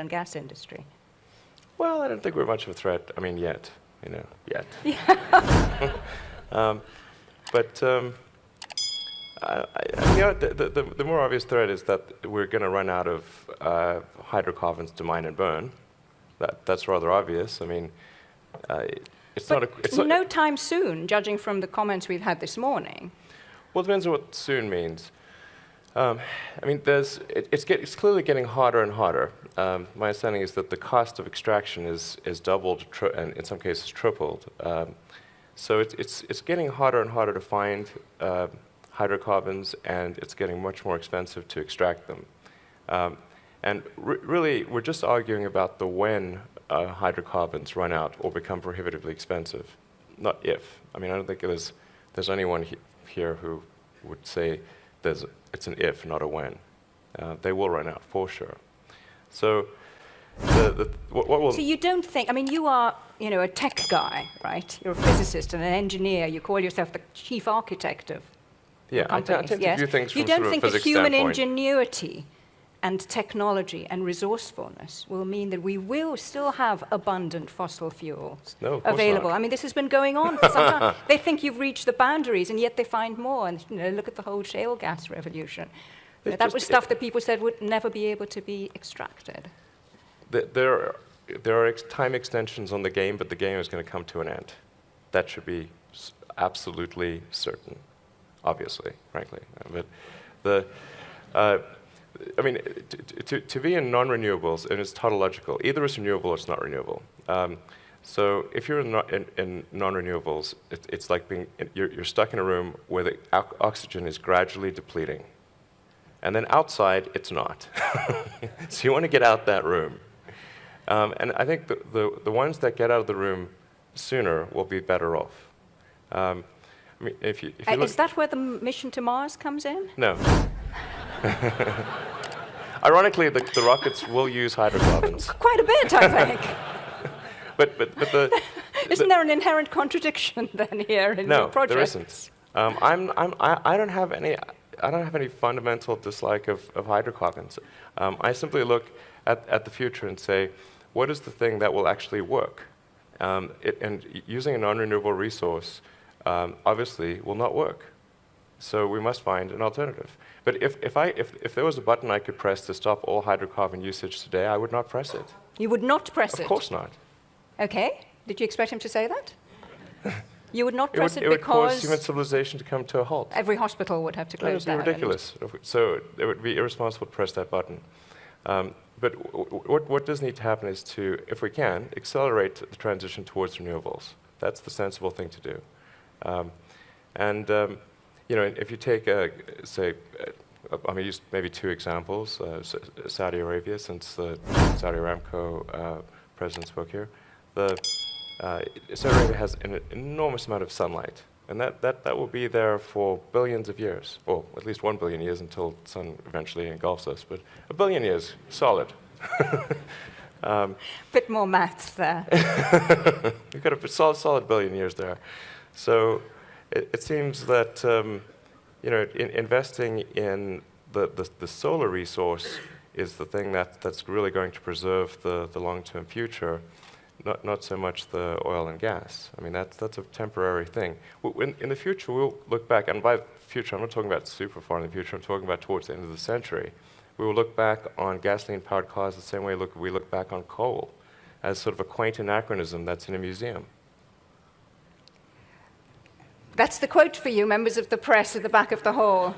and gas industry? Well, I don't think we're much of a threat. I mean, yet. Yet. Yeah. But the more obvious threat is that we're going to run out of hydrocarbons to mine and burn. That's rather obvious. I mean, it's not. It's no time soon, judging from the comments we've had this morning. Well, it depends on what soon means. I mean, it's clearly getting harder and harder. My understanding is that the cost of extraction is doubled, and in some cases tripled. So it's getting harder and harder to find hydrocarbons, and it's getting much more expensive to extract them. And really, we're just arguing about the when hydrocarbons run out or become prohibitively expensive, not if. I mean, I don't think there's anyone here who would say it's an if, not a when. They will run out, for sure. So, what will... So you don't think, I mean, you are, a tech guy, right? You're a physicist and an engineer. You call yourself the chief architect of companies. I tend to view things from you don't sort of think a that physics human standpoint. ingenuity and technology and resourcefulness will mean that we will still have abundant fossil fuels available? Not. I mean, this has been going on for some time. They think you've reached the boundaries, and yet they find more. And look at the whole shale gas revolution. That was stuff that people said would never be able to be extracted. There are time extensions on the game, but the game is going to come to an end. That should be absolutely certain, obviously, frankly. But I mean, to be in non-renewables, and it's tautological. Either it's renewable or it's not renewable. So if you're in non-renewables, it's like you're stuck in a room where the oxygen is gradually depleting. And then outside, it's not. So you want to get out that room. And I think the ones that get out of the room sooner will be better off. I mean, if you look, is that where the mission to Mars comes in? No. Ironically, the rockets will use hydrocarbons. Quite a bit, I think. but isn't there an inherent contradiction then here in your project? No, there isn't. I don't have any fundamental dislike of hydrocarbons. I simply look at the future and say, what is the thing that will actually work? And using a non-renewable resource obviously will not work. So we must find an alternative. But if there was a button I could press to stop all hydrocarbon usage today, I would not press it. You would not press it? Of course not. Okay. Did you expect him to say that? You would not press it would because... cause human civilization to come to a halt. Every hospital would have to close down. That would be ridiculous. So it would be irresponsible to press that button. But what does need to happen is to, if we can, accelerate the transition towards renewables. That's the sensible thing to do. If you take, say, I'm going to use maybe two examples. Saudi Arabia, since the Saudi Aramco president spoke here. Saudi Arabia has an enormous amount of sunlight. And that will be there for billions of years. Well, at least 1 billion years until the sun eventually engulfs us. But 1 billion years, solid. Bit more maths there. You've got a solid billion years there. So it seems that investing in the solar resource is the thing that's really going to preserve the long-term future, not so much the oil and gas. I mean, that's a temporary thing. In the future, we'll look back, and by future, I'm not talking about super far in the future, I'm talking about towards the end of the century. We will look back on gasoline-powered cars the same way we look back on coal, as sort of a quaint anachronism that's in a museum. That's the quote for you, members of the press at the back of the hall.